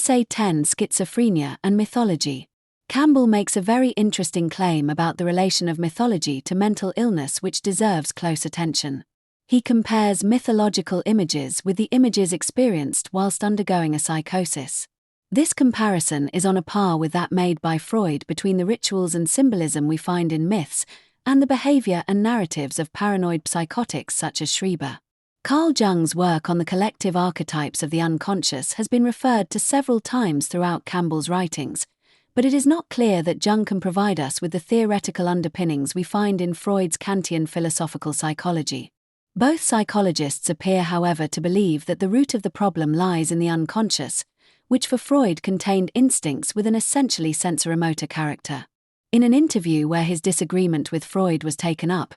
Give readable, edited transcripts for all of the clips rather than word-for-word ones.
Essay 10: Schizophrenia and Mythology. Campbell makes a very interesting claim about the relation of mythology to mental illness which deserves close attention. He compares mythological images with the images experienced whilst undergoing a psychosis. This comparison is on a par with that made by Freud between the rituals and symbolism we find in myths and the behavior and narratives of paranoid psychotics such as Schreiber. Carl Jung's work on the collective archetypes of the unconscious has been referred to several times throughout Campbell's writings, but it is not clear that Jung can provide us with the theoretical underpinnings we find in Freud's Kantian philosophical psychology. Both psychologists appear, however, to believe that the root of the problem lies in the unconscious, which for Freud contained instincts with an essentially sensoromotor character. In an interview where his disagreement with Freud was taken up,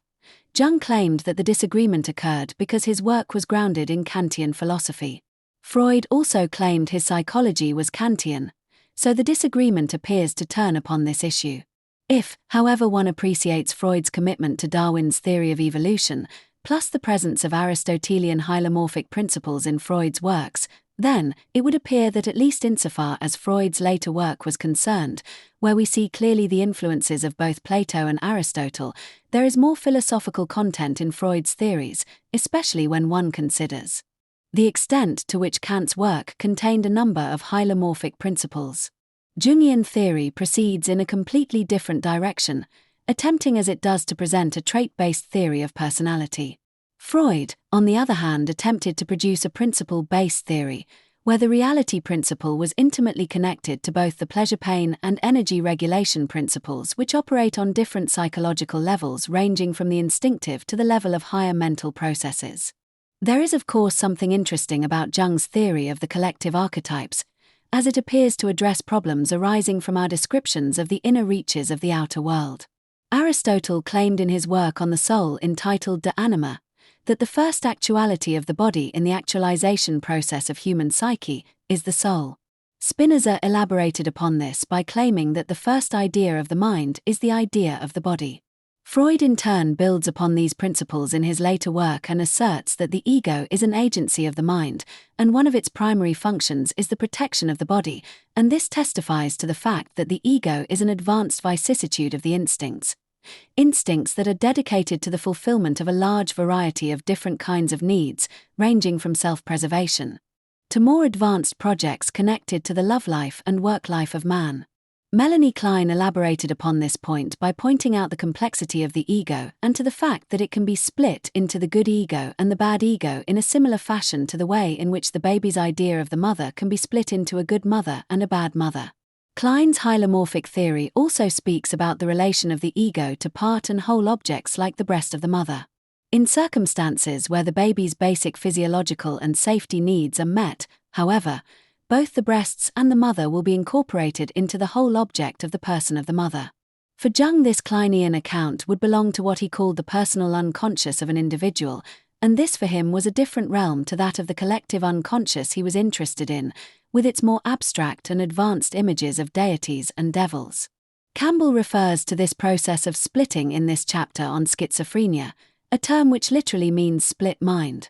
Jung claimed that the disagreement occurred because his work was grounded in Kantian philosophy. Freud also claimed his psychology was Kantian, so the disagreement appears to turn upon this issue. If, however, one appreciates Freud's commitment to Darwin's theory of evolution, plus the presence of Aristotelian hylomorphic principles in Freud's works, then it would appear that at least insofar as Freud's later work was concerned, where we see clearly the influences of both Plato and Aristotle, there is more philosophical content in Freud's theories, especially when one considers the extent to which Kant's work contained a number of hylomorphic principles. Jungian theory proceeds in a completely different direction, attempting as it does to present a trait-based theory of personality. Freud, on the other hand, attempted to produce a principle-based theory, where the reality principle was intimately connected to both the pleasure-pain and energy regulation principles which operate on different psychological levels ranging from the instinctive to the level of higher mental processes. There is of course something interesting about Jung's theory of the collective archetypes, as it appears to address problems arising from our descriptions of the inner reaches of the outer world. Aristotle claimed in his work on the soul entitled De Anima, that the first actuality of the body in the actualization process of human psyche is the soul. Spinoza elaborated upon this by claiming that the first idea of the mind is the idea of the body. Freud in turn builds upon these principles in his later work and asserts that the ego is an agency of the mind, and one of its primary functions is the protection of the body, and this testifies to the fact that the ego is an advanced vicissitude of the instincts that are dedicated to the fulfillment of a large variety of different kinds of needs, ranging from self-preservation to more advanced projects connected to the love life and work life of man. Melanie Klein elaborated upon this point by pointing out the complexity of the ego and to the fact that it can be split into the good ego and the bad ego in a similar fashion to the way in which the baby's idea of the mother can be split into a good mother and a bad mother. Klein's hylomorphic theory also speaks about the relation of the ego to part and whole objects like the breast of the mother. In circumstances where the baby's basic physiological and safety needs are met, however, both the breasts and the mother will be incorporated into the whole object of the person of the mother. For Jung, this Kleinian account would belong to what he called the personal unconscious of an individual, and this for him was a different realm to that of the collective unconscious he was interested in, with its more abstract and advanced images of deities and devils. Campbell refers to this process of splitting in this chapter on schizophrenia, a term which literally means split mind.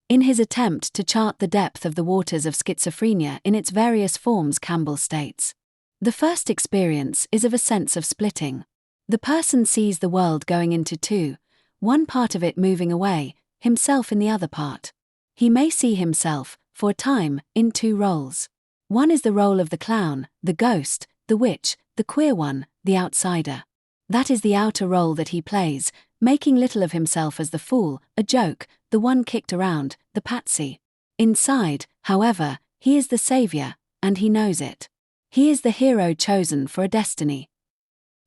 In his attempt to chart the depth of the waters of schizophrenia in its various forms, Campbell states, "The first experience is of a sense of splitting. The person sees the world going into two, one part of it moving away, himself in the other part. He may see himself, for a time, in two roles. One is the role of the clown, the ghost, the witch, the queer one, the outsider. That is the outer role that he plays, making little of himself as the fool, a joke, the one kicked around, the patsy. Inside, however, he is the savior, and he knows it. He is the hero chosen for a destiny."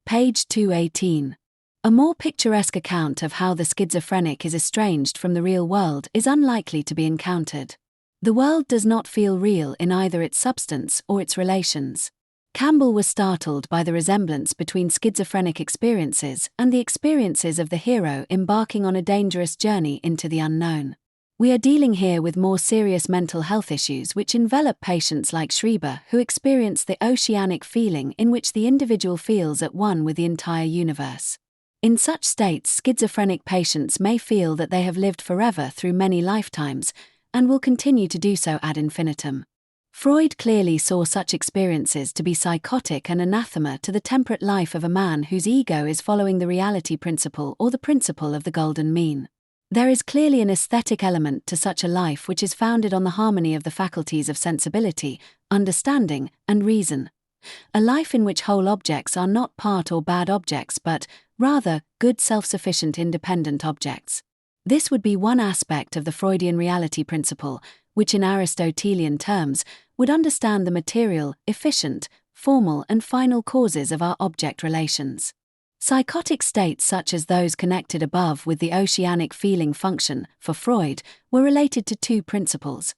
Page 218. A more picturesque account of how the schizophrenic is estranged from the real world is unlikely to be encountered. The world does not feel real in either its substance or its relations. Campbell was startled by the resemblance between schizophrenic experiences and the experiences of the hero embarking on a dangerous journey into the unknown. We are dealing here with more serious mental health issues which envelop patients like Schreiber, who experience the oceanic feeling in which the individual feels at one with the entire universe. In such states, schizophrenic patients may feel that they have lived forever through many lifetimes, and will continue to do so ad infinitum. Freud clearly saw such experiences to be psychotic and anathema to the temperate life of a man whose ego is following the reality principle or the principle of the golden mean. There is clearly an aesthetic element to such a life which is founded on the harmony of the faculties of sensibility, understanding, and reason. A life in which whole objects are not part or bad objects but, rather, good self-sufficient independent objects. This would be one aspect of the Freudian reality principle, which in Aristotelian terms would understand the material, efficient, formal and final causes of our object relations. Psychotic states such as those connected above with the oceanic feeling function, for Freud, were related to two principles.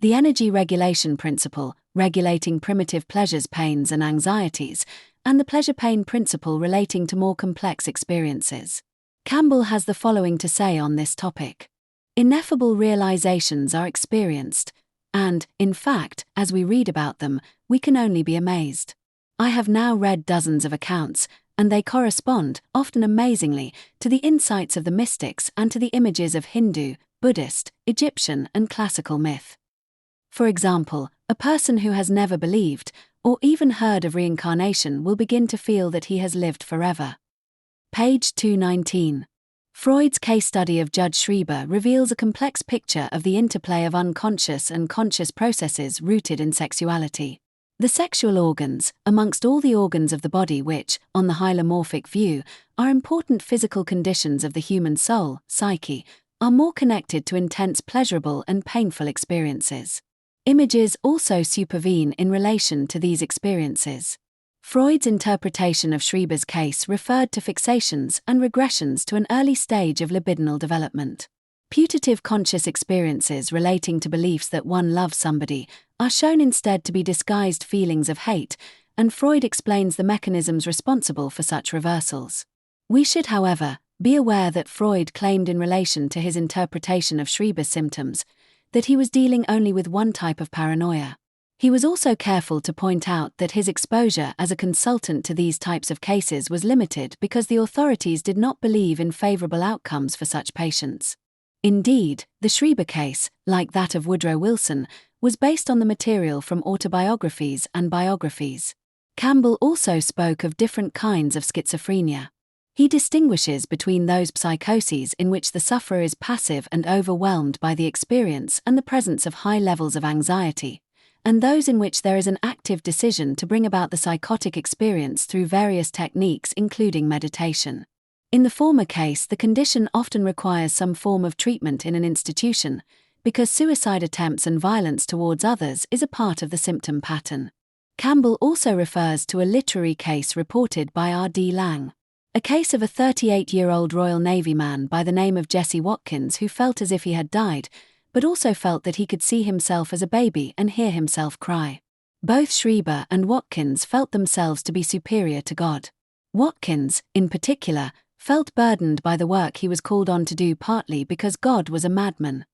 The energy regulation principle, regulating primitive pleasures, pains and anxieties, and the pleasure-pain principle relating to more complex experiences. Campbell has the following to say on this topic. Ineffable realizations are experienced, and, in fact, as we read about them, we can only be amazed. I have now read dozens of accounts, and they correspond, often amazingly, to the insights of the mystics and to the images of Hindu, Buddhist, Egyptian and classical myth. For example, a person who has never believed, or even heard of reincarnation will begin to feel that he has lived forever. Page 219. Freud's case study of Judge Schreiber reveals a complex picture of the interplay of unconscious and conscious processes rooted in sexuality. The sexual organs, amongst all the organs of the body which, on the hylomorphic view, are important physical conditions of the human soul, psyche, are more connected to intense pleasurable and painful experiences. Images also supervene in relation to these experiences. Freud's interpretation of Schreiber's case referred to fixations and regressions to an early stage of libidinal development. Putative conscious experiences relating to beliefs that one loves somebody are shown instead to be disguised feelings of hate, and Freud explains the mechanisms responsible for such reversals. We should, however, be aware that Freud claimed in relation to his interpretation of Schreiber's symptoms that he was dealing only with one type of paranoia. He was also careful to point out that his exposure as a consultant to these types of cases was limited because the authorities did not believe in favorable outcomes for such patients. Indeed, the Schreiber case, like that of Woodrow Wilson, was based on the material from autobiographies and biographies. Campbell also spoke of different kinds of schizophrenia. He distinguishes between those psychoses in which the sufferer is passive and overwhelmed by the experience and the presence of high levels of anxiety, and those in which there is an active decision to bring about the psychotic experience through various techniques including meditation. In the former case, the condition often requires some form of treatment in an institution, because suicide attempts and violence towards others is a part of the symptom pattern. Campbell also refers to a literary case reported by R.D. Lang. A case of a 38-year-old Royal Navy man by the name of Jesse Watkins who felt as if he had died, but also felt that he could see himself as a baby and hear himself cry. Both Schreiber and Watkins felt themselves to be superior to God. Watkins, in particular, felt burdened by the work he was called on to do partly because God was a madman.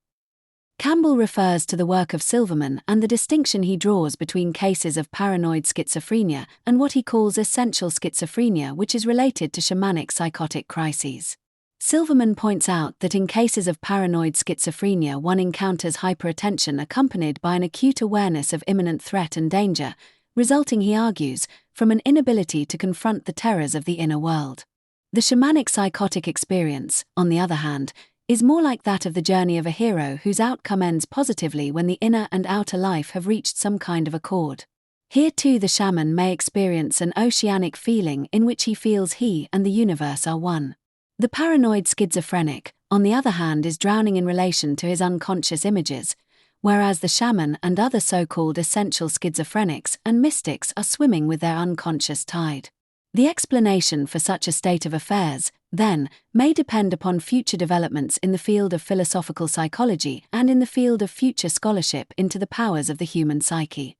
Campbell refers to the work of Silverman and the distinction he draws between cases of paranoid schizophrenia and what he calls essential schizophrenia, which is related to shamanic psychotic crises. Silverman points out that in cases of paranoid schizophrenia one encounters hyperattention accompanied by an acute awareness of imminent threat and danger, resulting, he argues, from an inability to confront the terrors of the inner world. The shamanic psychotic experience, on the other hand, is more like that of the journey of a hero whose outcome ends positively when the inner and outer life have reached some kind of accord. Here too the shaman may experience an oceanic feeling in which he feels he and the universe are one. The paranoid schizophrenic, on the other hand, is drowning in relation to his unconscious images, whereas the shaman and other so-called essential schizophrenics and mystics are swimming with their unconscious tide. The explanation for such a state of affairs, then, may depend upon future developments in the field of philosophical psychology and in the field of future scholarship into the powers of the human psyche.